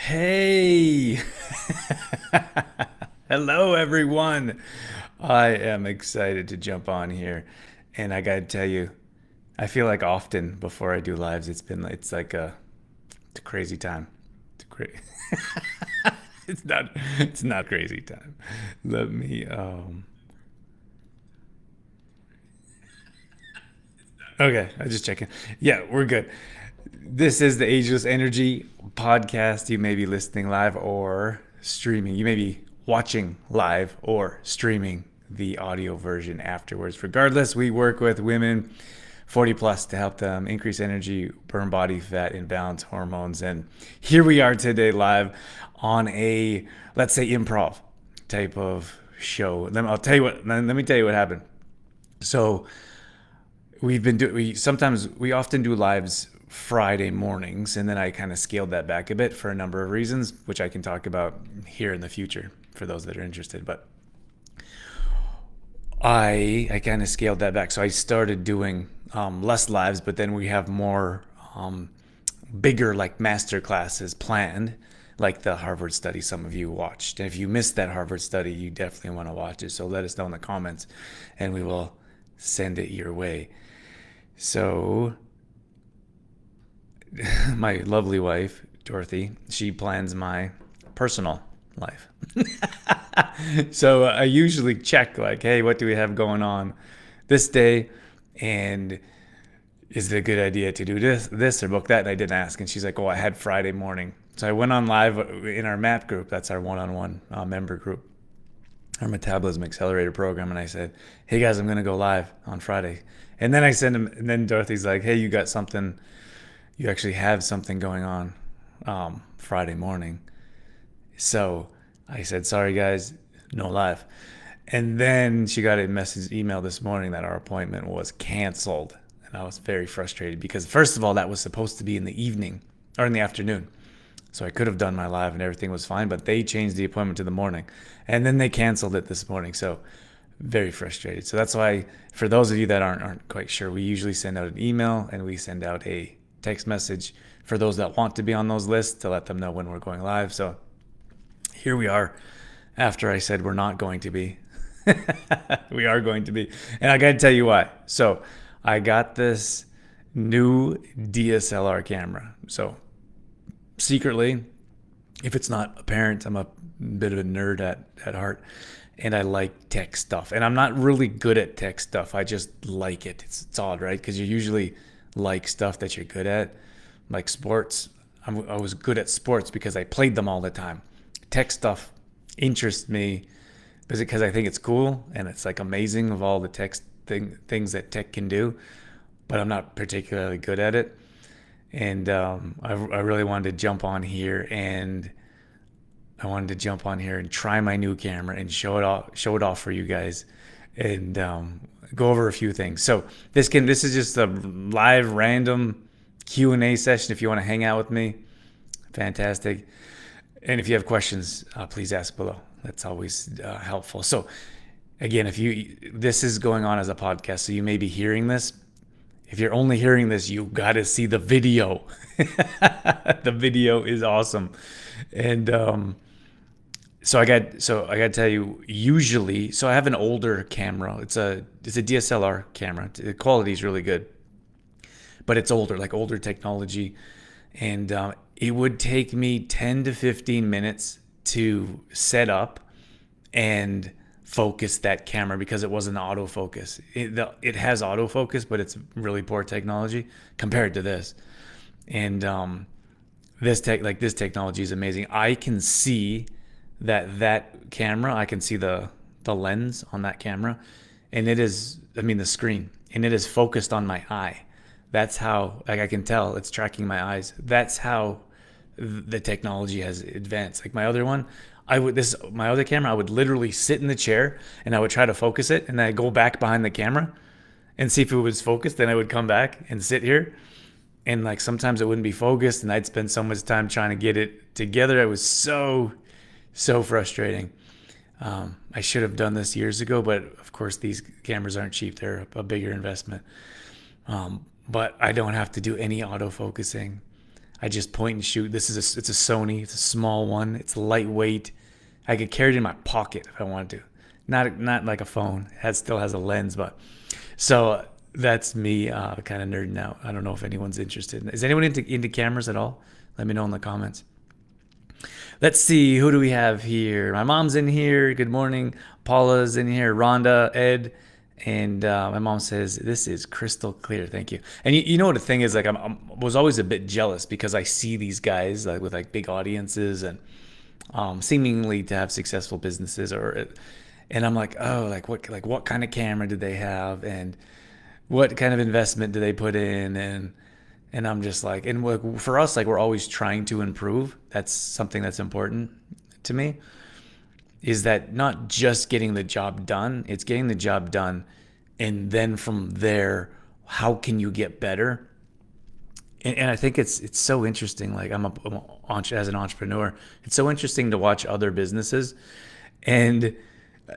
Hey! Hello, everyone. I am excited to jump on here. And I gotta tell you, I feel like often before I do lives, it's like it's a crazy time. It's it's not crazy time. Let me, okay, I just checking. Yeah, we're good. This is the Ageless Energy podcast. You may be listening live or streaming. You may be watching live or streaming the audio version afterwards. Regardless, we work with women 40 plus to help them increase energy, burn body fat, and balance hormones. And here we are today live on a, let's say, improv type of show. Let me tell you what happened. So we often do lives Friday mornings, and then I kind of scaled that back a bit for a number of reasons, which I can talk about here in the future for those that are interested. But I kind of scaled that back, so I started doing less lives, but then we have more bigger like master classes planned, like the Harvard study some of you watched. And if you missed that Harvard study, you definitely want to watch it. So let us know in the comments, and we will send it your way. So my lovely wife, Dorothy, she plans my personal life. So I usually check, like, hey, what do we have going on this day? And is it a good idea to do this or book that? And I didn't ask. And she's like, oh, I had Friday morning. So I went on live in our MAP group. That's our one-on-one member group, our Metabolism Accelerator program. And I said, hey, guys, I'm going to go live on Friday. And then I send him, and then Dorothy's like, hey, you actually have something going on Friday morning. So I said, sorry, guys, no live. And then she got a email this morning that our appointment was canceled. And I was very frustrated because, first of all, that was supposed to be in the evening or in the afternoon. So I could have done my live and everything was fine, but they changed the appointment to the morning. And then they canceled it this morning. So very frustrated. So that's why, for those of you that aren't quite sure, we usually send out an email and we send out a text message for those that want to be on those lists to let them know when we're going live. So here we are after I said we're not going to be. We are going to be. And I got to tell you why. So I got this new DSLR camera. So secretly, if it's not apparent, I'm a bit of a nerd at heart, and I like tech stuff. And I'm not really good at tech stuff. I just like it. It's odd, right? Because you usually like stuff that you're good at, like sports. I was good at sports because I played them all the time. Tech stuff interests me because I think it's cool and it's like amazing of all the things that tech can do, but I'm not particularly good at it. And I really wanted to jump on here and try my new camera and show it off for you guys, and go over a few things. So this is just a live random Q&A session. If you want to hang out with me, fantastic. And if you have questions, please ask below. That's always helpful. So again, this is going on as a podcast, so you may be hearing this. If you're only hearing this, you got to see the video. The video is awesome. And so I got to tell you, usually, so I have an older camera. It's a DSLR camera. The quality is really good, but it's older, like older technology. And it would take me 10 to 15 minutes to set up and focus that camera because it wasn't autofocus. It has autofocus, but it's really poor technology compared to this. And this technology is amazing. I can see that camera. I can see the lens on that camera, and the screen, and it is focused on my eye. That's how, like, I can tell it's tracking my eyes. That's how the technology has advanced. Like my other one, my other camera, I would literally sit in the chair and I would try to focus it, and then I go back behind the camera and see if it was focused. Then I would come back and sit here, and like sometimes it wouldn't be focused, and I'd spend so much time trying to get it together. It was so frustrating. I should have done this years ago, but of course these cameras aren't cheap. They're a bigger investment. But I don't have to do any autofocusing. I just point and shoot. It's a Sony. It's a small one. It's lightweight. I could carry it in my pocket if I wanted to. Not like a phone. Still has a lens, but so that's me kind of nerding out. I don't know if anyone's interested. Is anyone into cameras at all? Let me know in the comments. Let's see, who do we have here? My mom's in here. Good morning. Paula's in here. Rhonda, Ed, and my mom says this is crystal clear. Thank you. And you know what the thing is? Like I was always a bit jealous because I see these guys like with like big audiences and seemingly to have successful businesses, and I'm like, oh, what kind of camera do they have, and what kind of investment do they put in, and I'm just like, and for us, like we're always trying to improve. That's something that's important to me. Is that not just getting the job done? It's getting the job done, and then from there, how can you get better? And I think it's so interesting. Like as an entrepreneur, it's so interesting to watch other businesses, and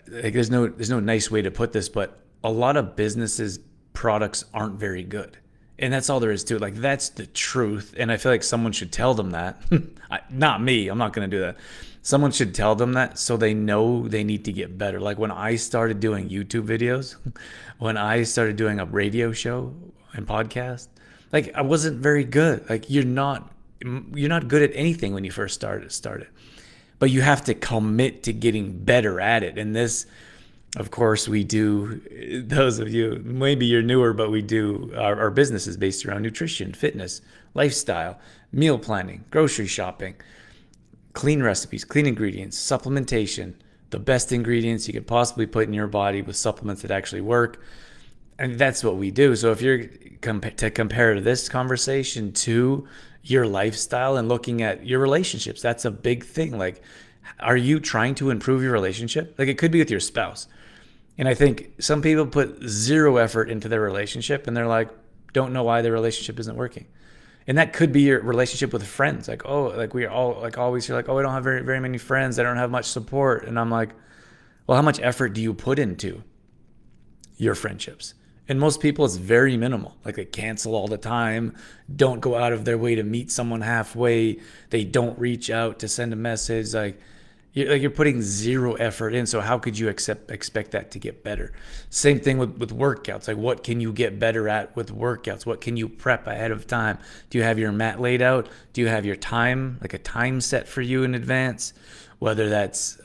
like there's no nice way to put this, but a lot of businesses' products aren't very good. And that's all there is to it. Like that's the truth. And I feel like someone should tell them that. Not me. I'm not going to do that. Someone should tell them that so they know they need to get better. Like when I started doing YouTube videos, when I started doing a radio show and podcast, like I wasn't very good. Like you're not good at anything when you first started. But you have to commit to getting better at it. And this, of course, we do. Those of you, maybe you're newer, but we do. Our business is based around nutrition, fitness, lifestyle, meal planning, grocery shopping, clean recipes, clean ingredients, supplementation, the best ingredients you could possibly put in your body with supplements that actually work. And that's what we do. So if you're to compare this conversation to your lifestyle and looking at your relationships, that's a big thing. Like, are you trying to improve your relationship? Like it could be with your spouse. And I think some people put zero effort into their relationship and they're like, don't know why their relationship isn't working. And that could be your relationship with friends. Like, oh, like we all like always you're like, oh, I don't have very, very many friends. I don't have much support. And I'm like, well, how much effort do you put into your friendships? And most people, it's very minimal. Like they cancel all the time, don't go out of their way to meet someone halfway. They don't reach out to send a message. Like you're putting zero effort in. So how could you expect that to get better? Same thing with workouts. Like what can you get better at with workouts? What can you prep ahead of time? Do you have your mat laid out? Do you have your time, like a time set for you in advance? Whether that's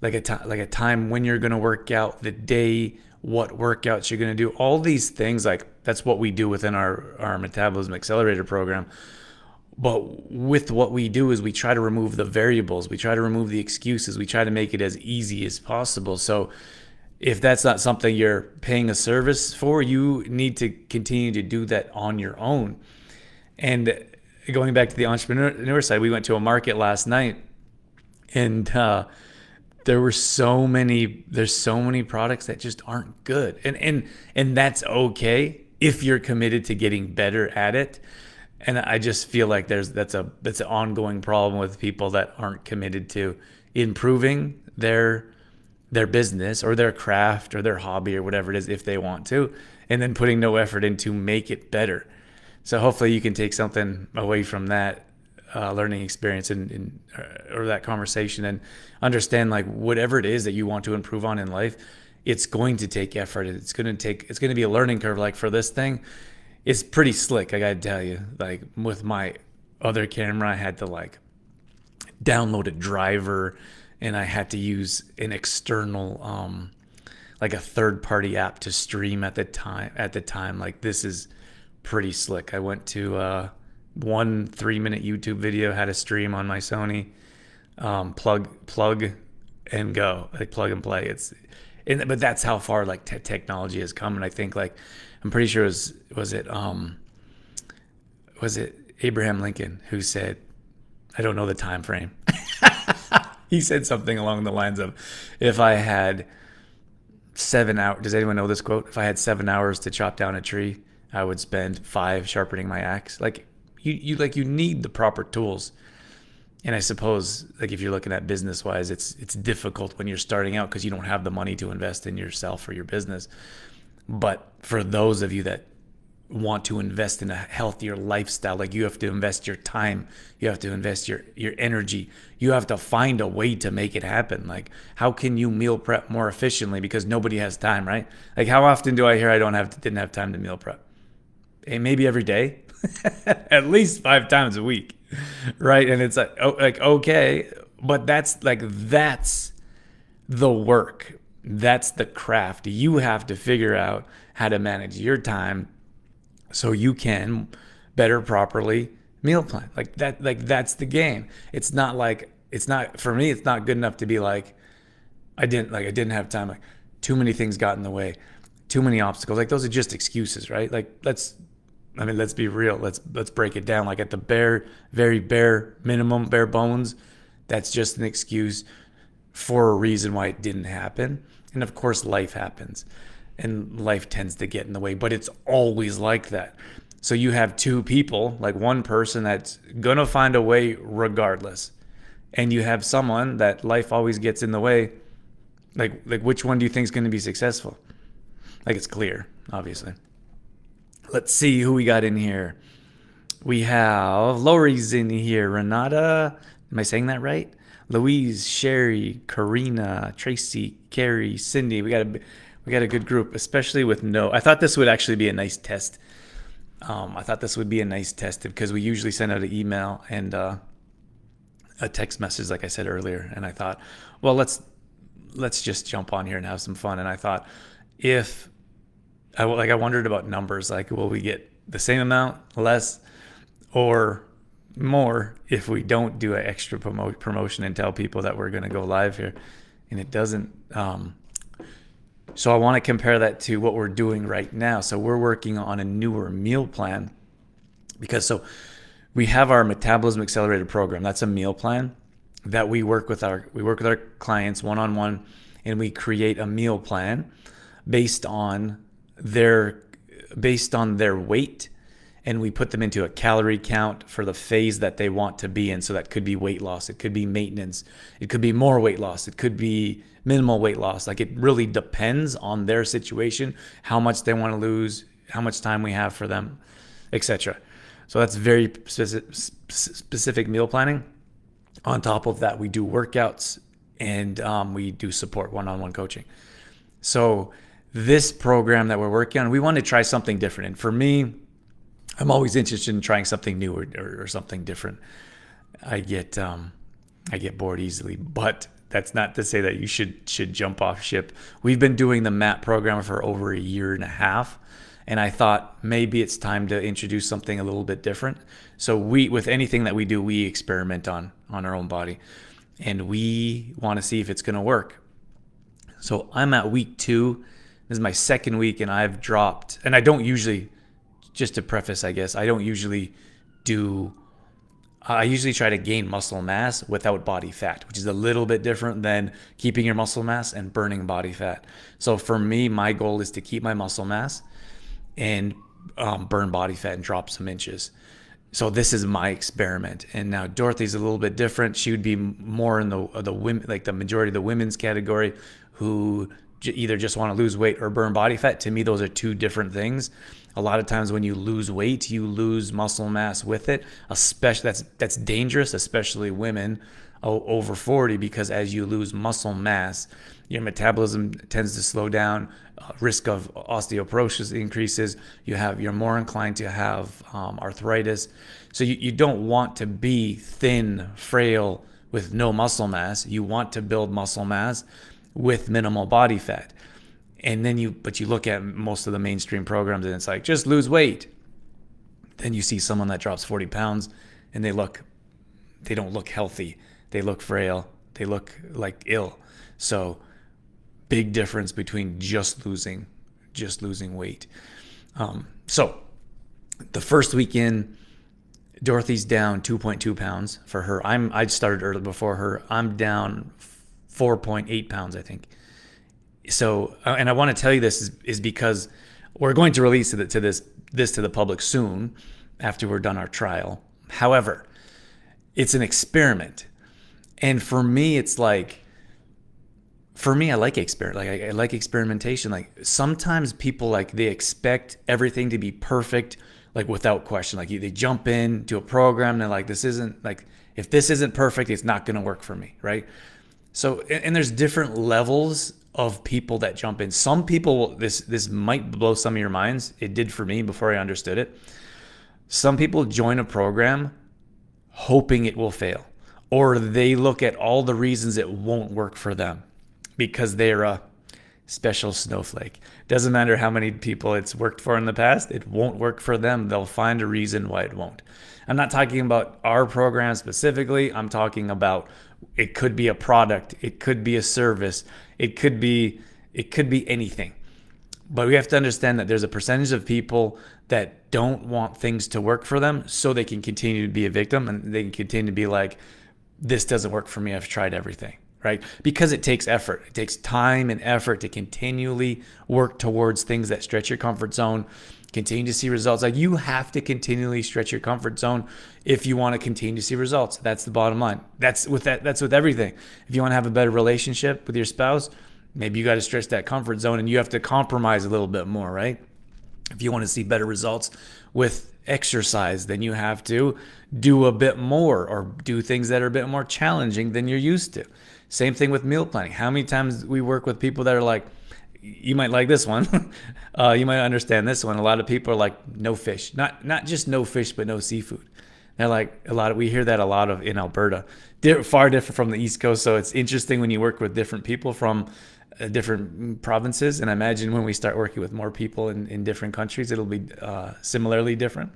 like a time when you're going to work out, the day, what workouts you're going to do, all these things. Like that's what we do within our Metabolism Accelerator program. But with what we do is we try to remove the variables, we try to remove the excuses, we try to make it as easy as possible. So if that's not something you're paying a service for, you need to continue to do that on your own. And going back to the entrepreneur side, we went to a market last night, and there's so many products that just aren't good. And that's okay if you're committed to getting better at it. And I just feel like that's an ongoing problem with people that aren't committed to improving their business or their craft or their hobby or whatever it is if they want to, and then putting no effort in to make it better. So hopefully you can take something away from that learning experience or that conversation, and understand like whatever it is that you want to improve on in life, it's going to take effort. It's going to be a learning curve. Like for this thing, it's pretty slick, I gotta tell you. Like with my other camera, I had to like download a driver, and I had to use an external, like a third-party app to stream at the time. Like this is pretty slick. I went to one 3-minute YouTube video, had a stream on my Sony, plug and go, like plug and play. But that's how far like technology has come. And I think like, I'm pretty sure was it Abraham Lincoln who said, I don't know the time frame. He said something along the lines of, if I had 7 hours, does anyone know this quote? If I had 7 hours to chop down a tree, I would spend 5 sharpening my axe. Like you need the proper tools. And I suppose like if you're looking at business wise, it's difficult when you're starting out because you don't have the money to invest in yourself or your business. But for those of you that want to invest in a healthier lifestyle, like you have to invest your time, you have to invest your energy, you have to find a way to make it happen. Like, how can you meal prep more efficiently? Because nobody has time, right? Like, how often do I hear I didn't have time to meal prep? Maybe every day, at least 5 times a week, right? And it's like, oh, like, okay, but that's the work. That's the craft. You have to figure out how to manage your time so you can better properly meal plan. That's the game. It's not for me, it's not good enough to be like, I didn't have time. Like, too many things got in the way, too many obstacles. Like, those are just excuses, right? Like, let's be real. Let's break it down. Like, at the very bare minimum, bare bones, that's just an excuse for a reason why it didn't happen. And of course, life happens and life tends to get in the way, but it's always like that. So you have two people, like one person that's going to find a way regardless. And you have someone that life always gets in the way. Like which one do you think is going to be successful? Like, it's clear, obviously. Let's see who we got in here. We have Lori's in here. Renata, am I saying that right? Louise, Sherry, Karina, Tracy, Carrie, Cindy. We got a good group, especially with no. I thought this would actually be a nice test. Because we usually send out an email and a text message, like I said earlier. And I thought, well, let's just jump on here and have some fun. And I thought, I wondered about numbers. Like, will we get the same amount, less, or more if we don't do an extra promotion and tell people that we're going to go live here? And it doesn't. So I want to compare that to what we're doing right now. So we're working on a newer meal plan because we have our Metabolism Accelerator program. That's a meal plan that we work with our clients one-on-one, and we create a meal plan based on their weight, and we put them into a calorie count for the phase that they want to be in. So that could be weight loss, it could be maintenance, it could be more weight loss, it could be minimal weight loss. Like, it really depends on their situation, how much they want to lose, how much time we have for them, etc. So that's very specific meal planning. On top of that, we do workouts and we do support one-on-one coaching. So this program that we're working on, we want to try something different. And for me, I'm always interested in trying something new or something different. I get bored easily, but that's not to say that you should jump off ship. We've been doing the MAP program for over a year and a half, and I thought maybe it's time to introduce something a little bit different. So with anything that we do, we experiment on our own body, and we want to see if it's going to work. So I'm at week 2. This is my second week, and I've dropped, and I don't usually, just to preface, I guess, I usually try to gain muscle mass without body fat, which is a little bit different than keeping your muscle mass and burning body fat. So for me, my goal is to keep my muscle mass and burn body fat and drop some inches. So this is my experiment. And now Dorothy's a little bit different. She would be more in the women, like the majority of the women's category, who either just want to lose weight or burn body fat. To me, those are two different things. A lot of times when you lose weight, you lose muscle mass with it. Especially that's dangerous, especially women over 40, because as you lose muscle mass, your metabolism tends to slow down. Risk of osteoporosis increases. You're more inclined to have arthritis. So you don't want to be thin, frail with no muscle mass. You want to build muscle mass with minimal body fat. And then you look at most of the mainstream programs and it's like, just lose weight. Then you see someone that drops 40 pounds and they don't look healthy. They look frail. They look like ill. So big difference between just losing weight. So the first weekend, Dorothy's down 2.2 pounds for her. I started early before her. I'm down 4.8 pounds, I think. So, and I want to tell you this is because we're going to release this to the public soon after we're done our trial. However, it's an experiment. And for me, it's like, for me, I like I like experimentation. Like sometimes people like they expect everything to be perfect, like without question. Like they jump in to a program and they're like, this isn't like, if this isn't perfect, it's not going to work for me, right? So, and there's different levels of people that jump in. Some people, this might blow some of your minds. It did for me before I understood it. Some people join a program hoping it will fail, or they look at all the reasons it won't work for them because they're a special snowflake. Doesn't matter how many people it's worked for in the past, it won't work for them. They'll find a reason why it won't. I'm not talking about our program specifically. I'm talking about it could be a product, it could be a service, it could be anything. But we have to understand that there's a percentage of people that don't want things to work for them so they can continue to be a victim, and they can continue to be like, this doesn't work for me, I've tried everything, right? Because it takes effort. It takes time and effort to continually work towards things that stretch your comfort zone, continue to see results. Like you have to continually stretch your comfort zone if you want to continue to see results. That's the bottom line. That's with everything. If you want to have a better relationship with your spouse, maybe you got to stretch that comfort zone and you have to compromise a little bit more, right? If you want to see better results with exercise, then you have to do a bit more or do things that are a bit more challenging than you're used to. Same thing with meal planning. How many times we work with people that are like, you might like this one. You might understand this one. A lot of people are like, no fish, not just no fish, but no seafood. They're like we hear that a lot of in Alberta, far different from the East Coast. So it's interesting when you work with different people from different provinces. And I imagine when we start working with more people in different countries, it'll be similarly different.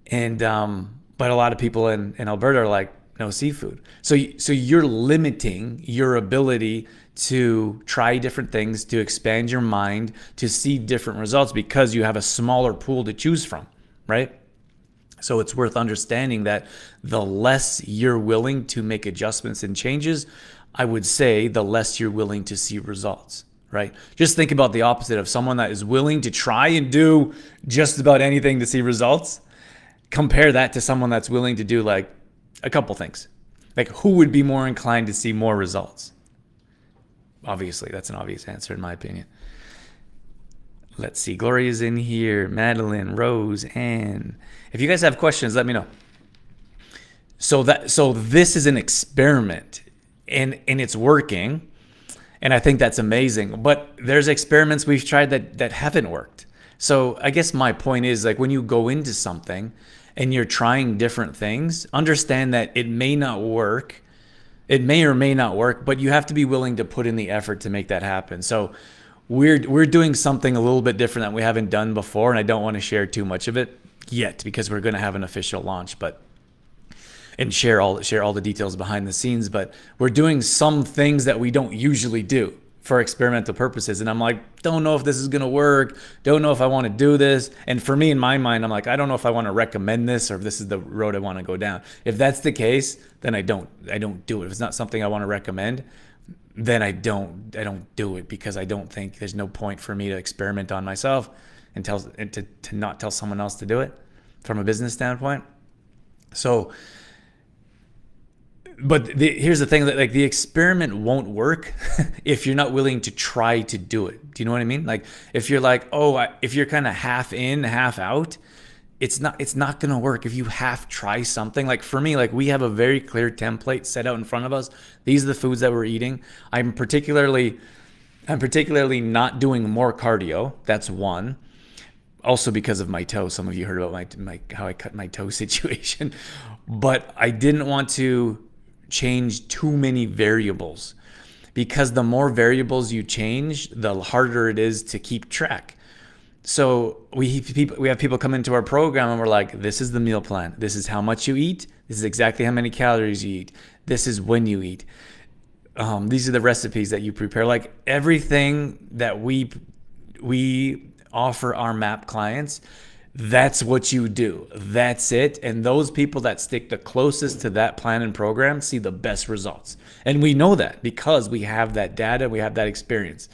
And, but a lot of people in Alberta are like, no seafood. So you're limiting your ability to try different things, to expand your mind, to see different results because you have a smaller pool to choose from, right? So it's worth understanding that the less you're willing to make adjustments and changes, I would say the less you're willing to see results, right? Just think about the opposite of someone that is willing to try and do just about anything to see results. Compare that to someone that's willing to do like a couple things. Like who would be more inclined to see more results? Obviously, that's an obvious answer in my opinion. Let's see. Gloria's in here. Madeline, Rose, Anne. If you guys have questions, let me know. So this is an experiment, and it's working, and I think that's amazing. But there's experiments we've tried that haven't worked. So I guess my point is like when you go into something and you're trying different things, understand that it may not work. It may or may not work, but you have to be willing to put in the effort to make that happen. So we're doing something a little bit different that we haven't done before, and I don't want to share too much of it yet because we're going to have an official launch, and share all the details behind the scenes. But we're doing some things that we don't usually do for experimental purposes, and I'm like, don't know if this is going to work, don't know if I want to do this. And for me, in my mind, I'm like, I don't know if I want to recommend this or if this is the road I want to go down. If that's the case, then I don't do it. If it's not something I want to recommend, then I don't do it, because I don't think there's no point for me to experiment on myself and to not tell someone else to do it from a business standpoint. So, but here's the thing, that like the experiment won't work if you're not willing to try to do it. Do you know what I mean? Like if you're like, if you're kind of half in, half out, it's not going to work. If you half try something, like for me, like we have a very clear template set out in front of us. These are the foods that we're eating. I'm particularly not doing more cardio. That's one. Also because of my toe. Some of you heard about my how I cut my toe situation, but I didn't want to change too many variables, because the more variables you change, the harder it is to keep track. So we have people come into our program and we're like, this is the meal plan. This is how much you eat. This is exactly how many calories you eat. This is when you eat. These are the recipes that you prepare. Like everything that we offer our MAP clients, that's what you do. That's it. And those people that stick the closest to that plan and program see the best results. And we know that because we have that data, we have that experience.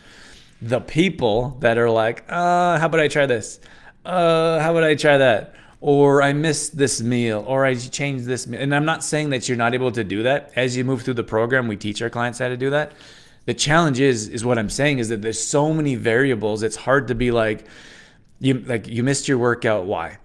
The people that are like, how about I try this? How about I try that? Or I missed this meal, or I changed this meal. And I'm not saying that you're not able to do that. As you move through the program, we teach our clients how to do that. The challenge is what I'm saying is that there's so many variables. It's hard to be like you missed your workout. Why?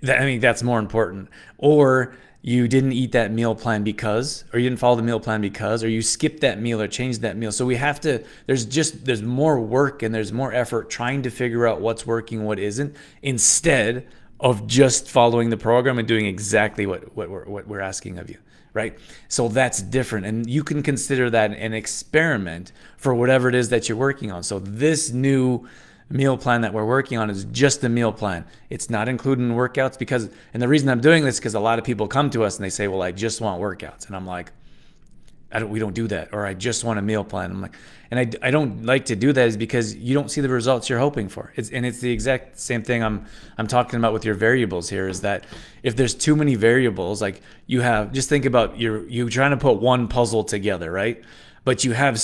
I think that's more important. Or you didn't eat that meal plan because, or you didn't follow the meal plan because, or you skipped that meal or changed that meal. So we have to, there's more work and there's more effort trying to figure out what's working, what isn't, instead of just following the program and doing exactly what we're asking of you, right? So that's different. And you can consider that an experiment for whatever it is that you're working on. So this new meal plan that we're working on is just a meal plan. It's not including workouts because, and the reason I'm doing this is because a lot of people come to us and they say, well, I just want workouts. And I'm like, we don't do that. Or I just want a meal plan. I'm like, and I don't like to do that is because you don't see the results you're hoping for. It's the exact same thing I'm talking about with your variables here is that if there's too many variables, like just think about you trying to put one puzzle together, right? But you have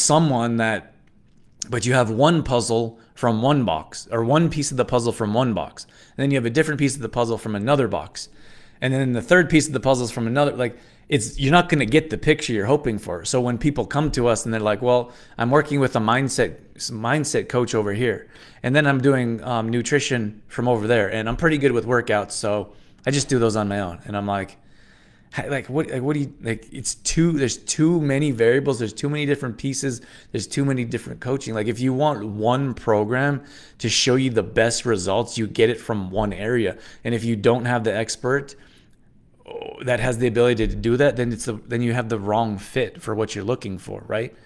one puzzle from one box, or one piece of the puzzle from one box. And then you have a different piece of the puzzle from another box. And then the third piece of the puzzle is from another, you're not going to get the picture you're hoping for. So when people come to us and they're like, well, I'm working with a mindset coach over here, and then I'm doing nutrition from over there, and I'm pretty good with workouts, so I just do those on my own. And I'm like what do you there's too many variables, there's too many different pieces, there's too many different coaching. Like if you want one program to show you the best results, you get it from one area. And if you don't have the expert that has the ability to do that, then you have the wrong fit for what you're looking for, right?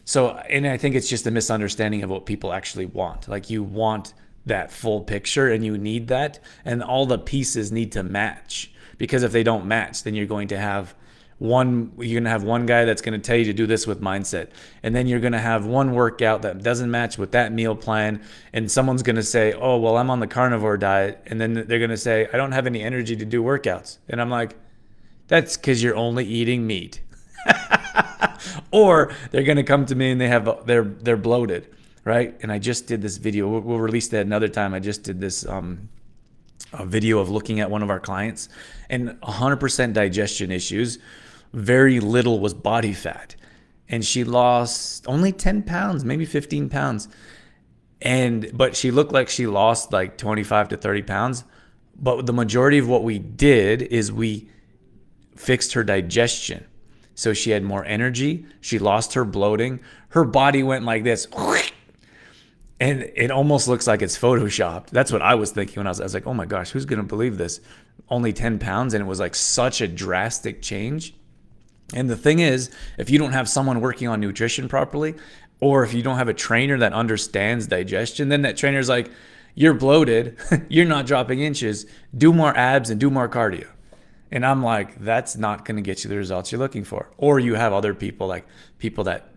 So, and I think it's just a misunderstanding of what people actually want. Like you want that full picture and you need that, and all the pieces need to match. Because if they don't match, then you're going to have one guy that's going to tell you to do this with mindset. And then you're going to have one workout that doesn't match with that meal plan. And someone's going to say, oh, well, I'm on the carnivore diet. And then they're going to say, I don't have any energy to do workouts. And I'm like, that's because you're only eating meat. Or they're going to come to me and they're bloated, right? And I just did this video. We'll release that another time. I just did this a video of looking at one of our clients, and 100% digestion issues. Very little was body fat. And she lost only 10 pounds, maybe 15 pounds. But she looked like she lost like 25 to 30 pounds. But the majority of what we did is we fixed her digestion. So she had more energy. She lost her bloating. Her body went like this. And it almost looks like it's photoshopped. That's what I was thinking when I was like, oh my gosh, who's going to believe this? Only 10 pounds. And it was like such a drastic change. And the thing is, if you don't have someone working on nutrition properly, or if you don't have a trainer that understands digestion, then that trainer's like, you're bloated, you're not dropping inches, do more abs and do more cardio. And I'm like, that's not going to get you the results you're looking for. Or you have other people, like people that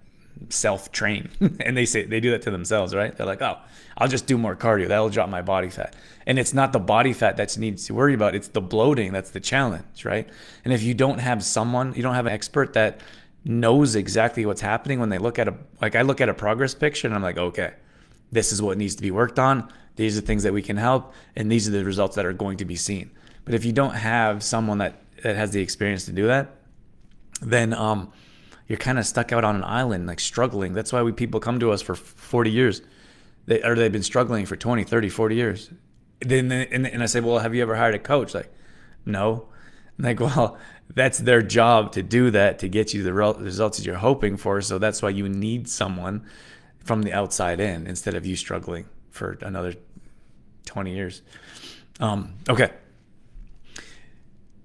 self-train and they do that to themselves, right? They're like, oh, I'll just do more cardio, that'll drop my body fat. And it's not the body fat that needs to worry about, it's the bloating that's the challenge, right? And if you don't have an expert that knows exactly what's happening when they look at I look at a progress picture and I'm like, okay, this is what needs to be worked on, these are things that we can help, and these are the results that are going to be seen. But if you don't have someone that has the experience to do that, then you're kind of stuck out on an island, like struggling. That's why people come to us for 40 years. They've been struggling for 20, 30, 40 years. And I say, well, have you ever hired a coach? Like, no. I'm like, well, that's their job to do that, to get you the results that you're hoping for. So that's why you need someone from the outside in instead of you struggling for another 20 years. Okay.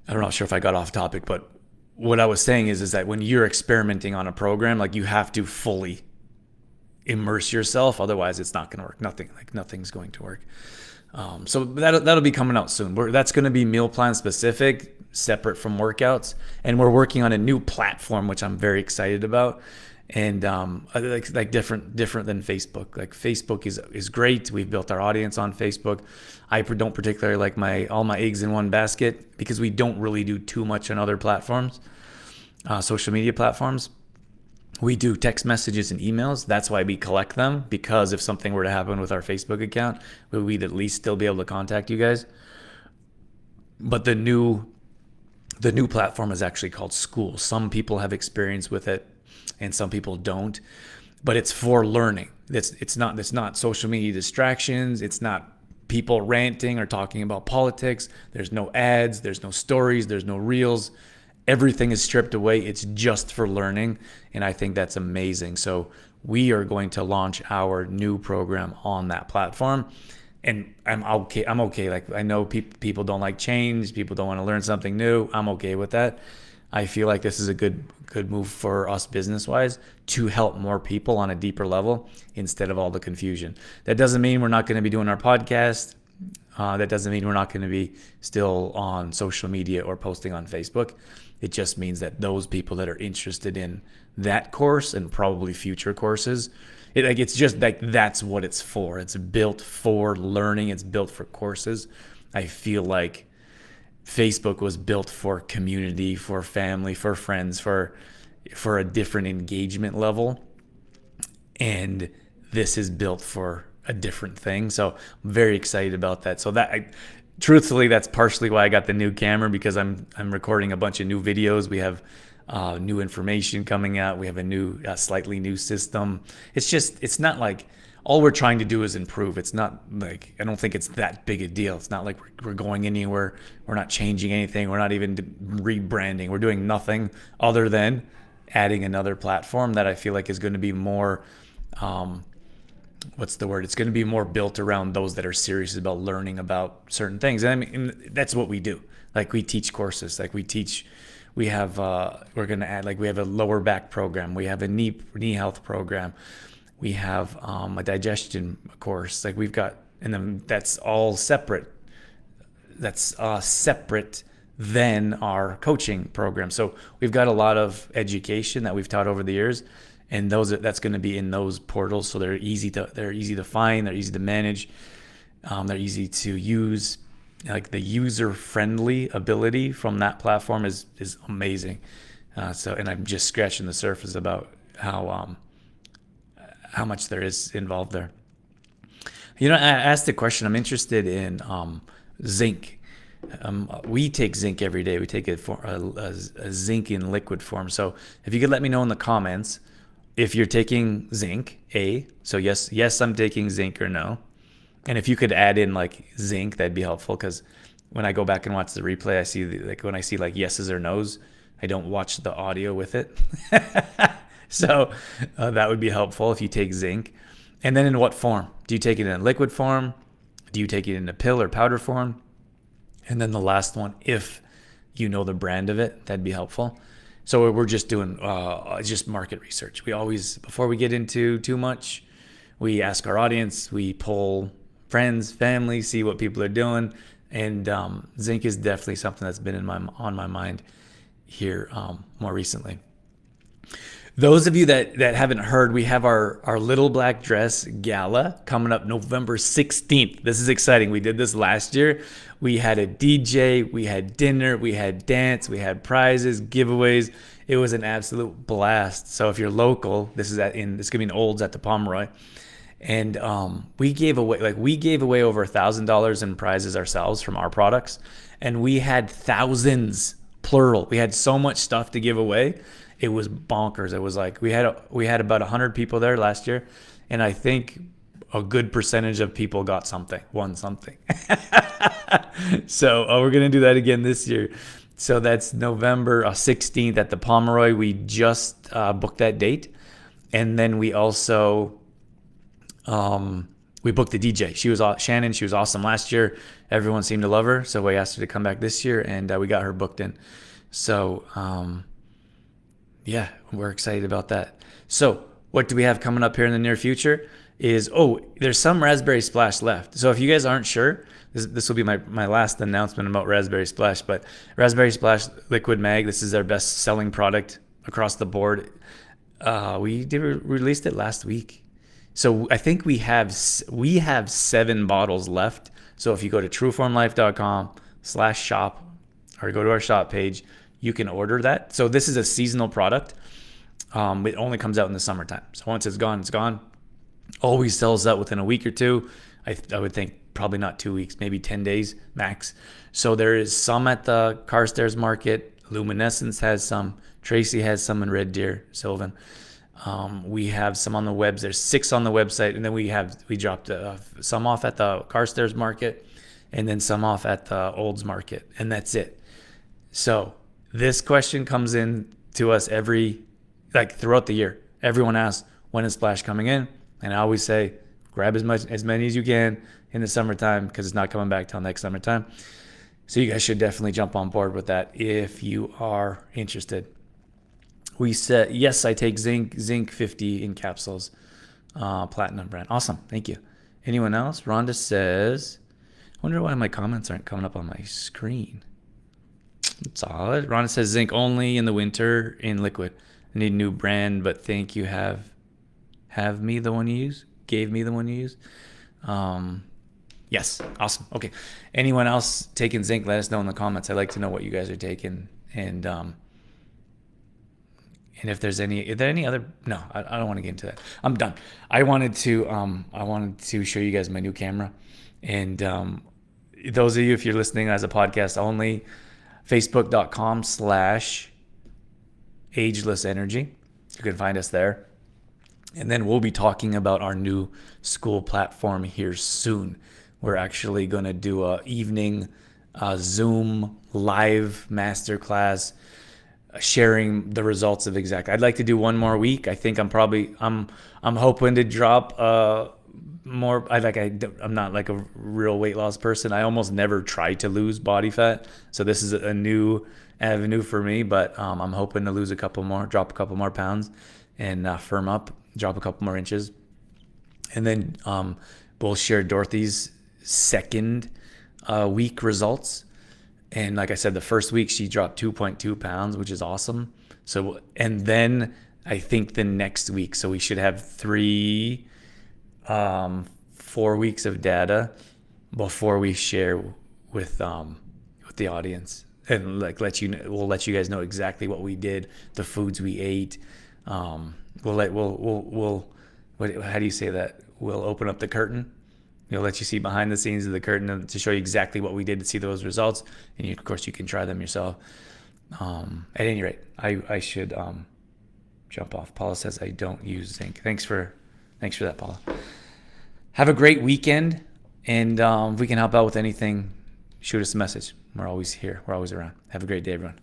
I'm not sure if I got off topic, but what I was saying is that when you're experimenting on a program, like you have to fully immerse yourself. Otherwise, it's not going to work. Nothing's going to work. So that'll be coming out soon. That's going to be meal plan specific, separate from workouts. And we're working on a new platform, which I'm very excited about. And like different than Facebook. Like Facebook is great. We've built our audience on Facebook. I don't particularly like all my eggs in one basket because we don't really do too much on other platforms, social media platforms. We do text messages and emails. That's why we collect them, because if something were to happen with our Facebook account, we'd at least still be able to contact you guys. But the new platform is actually called School. Some people have experience with it. and some people don't. But it's for learning. It's not social media distractions. It's not people ranting or talking about politics. There's no ads. There's no stories. There's no reels. Everything is stripped away. It's just for learning, and I think that's amazing. So we are going to launch our new program on that platform, and I'm okay. Like, I know people don't like change. People don't want to learn something new. I'm okay with that. I feel like this is a good move for us business-wise to help more people on a deeper level instead of all the confusion. That doesn't mean we're not going to be doing our podcast. That doesn't mean we're not going to be still on social media or posting on Facebook. It just means that those people that are interested in that course and probably future courses, it's just like that's what it's for. It's built for learning. It's built for courses. I feel like Facebook was built for community, for family, for friends, for a different engagement level. And this is built for a different thing. So I'm very excited about that. So truthfully, that's partially why I got the new camera, because I'm recording a bunch of new videos. We have new information coming out. We have a slightly new system. It's not like all we're trying to do is improve. It's not like, I don't think it's that big a deal. It's not like we're going anywhere. We're not changing anything. We're not even rebranding. We're doing nothing other than adding another platform that I feel like is going to be more, what's the word? It's going to be more built around those that are serious about learning about certain things. And I mean, that's what we do. Like, we teach courses. Like, we have, we're going to add, like, we have a lower back program. We have a knee health program. We have a digestion course. Like, we've got, and then that's all separate. That's separate than our coaching program. So we've got a lot of education that we've taught over the years, and that's going to be in those portals. So they're easy to find. They're easy to manage. They're easy to use. Like, the user-friendly ability from that platform is amazing. And I'm just scratching the surface about how much there is involved there. I asked the question. I'm interested in zinc. We take zinc every day. We take it for a zinc in liquid form. So if you could let me know in the comments if you're taking zinc, so yes, I'm taking zinc, or no. And if you could add in like zinc, that'd be helpful, because when I go back and watch the replay, I see when I see like yeses or nos, I don't watch the audio with it. So that would be helpful if you take zinc. And then in what form? Do you take it in liquid form? Do you take it in a pill or powder form? And then the last one, if you know the brand of it, that'd be helpful. So we're just doing just market research. We always, before we get into too much, we ask our audience, we poll friends, family, see what people are doing. And zinc is definitely something that's been on my mind here more recently. Those of you that haven't heard, we have our Little Black Dress Gala coming up November 16th. This is exciting. We did this last year. We had a DJ, we had dinner, we had dance, we had prizes, giveaways. It was an absolute blast. So if you're local, this is going to be in Olds at the Pomeroy. And we gave away over $1,000 in prizes ourselves from our products. And we had thousands, plural. We had so much stuff to give away. It was bonkers. It was like we had about 100 people there last year, and I think a good percentage of people won something. So we're gonna do that again this year. So that's November 16th at the Pomeroy. We just booked that date, and then we also we booked the DJ. Shannon. She was awesome last year. Everyone seemed to love her, so we asked her to come back this year, and we got her booked in. So. Yeah, we're excited about that. So what do we have coming up here in the near future is, there's some Raspberry Splash left. So if you guys aren't sure, this will be my last announcement about Raspberry Splash, but Raspberry Splash Liquid Mag, this is our best selling product across the board. We released it last week. So I think we have 7 bottles left. So if you go to trueformlife.com/shop or go to our shop page, you can order that. So this is a seasonal product. It only comes out in the summertime. So once it's gone, it's gone. Always sells out within a week or two. I would think probably not 2 weeks, maybe 10 days max. So there is some at the Carstairs Market, Luminescence has some. Tracy has some in Red Deer, Sylvan. We have some on the webs. There's 6 on the website, and then we dropped some off at the Carstairs Market, and then some off at the Olds Market, and that's it. So this question comes in to us throughout the year. Everyone asks, when is Splash coming in? And I always say, grab as many as you can in the summertime, because it's not coming back till next summertime. So you guys should definitely jump on board with that if you are interested. We said, yes, I take zinc 50 in capsules, platinum brand. Awesome. Thank you. Anyone else? Rhonda says, I wonder why my comments aren't coming up on my screen. Solid. Rhonda says zinc only in the winter in liquid. I need a new brand, but think you have me the one you use? Gave me the one you use? Yes. Awesome. Okay. Anyone else taking zinc? Let us know in the comments. I'd like to know what you guys are taking. And if there's any other, no, I don't want to get into that. I'm done. I wanted to show you guys my new camera. And those of you, if you're listening as a podcast only, facebook.com/agelessenergy. You can find us there. And then we'll be talking about our new school platform here soon. We're actually going to do a evening Zoom live masterclass sharing the results of Exact. I'd like to do one more week. I think I'm hoping to drop more. I'm not like a real weight loss person. I almost never try to lose body fat. So this is a new avenue for me, but I'm hoping to lose drop a couple more pounds and firm up, drop a couple more inches. And then we'll share Dorothy's second week results. And like I said, the first week she dropped 2.2 pounds, which is awesome. So, and then I think the next week, so we should have 4 weeks of data before we share with the audience, and we'll let you guys know exactly what we did, the foods we ate. How do you say that? We'll open up the curtain. We'll let you see behind the scenes of the curtain to show you exactly what we did to see those results. And of course, you can try them yourself. At any rate, I should jump off. Paula says I don't use zinc. Thanks for that, Paula. Have a great weekend. And if we can help out with anything, shoot us a message. We're always here. We're always around. Have a great day, everyone.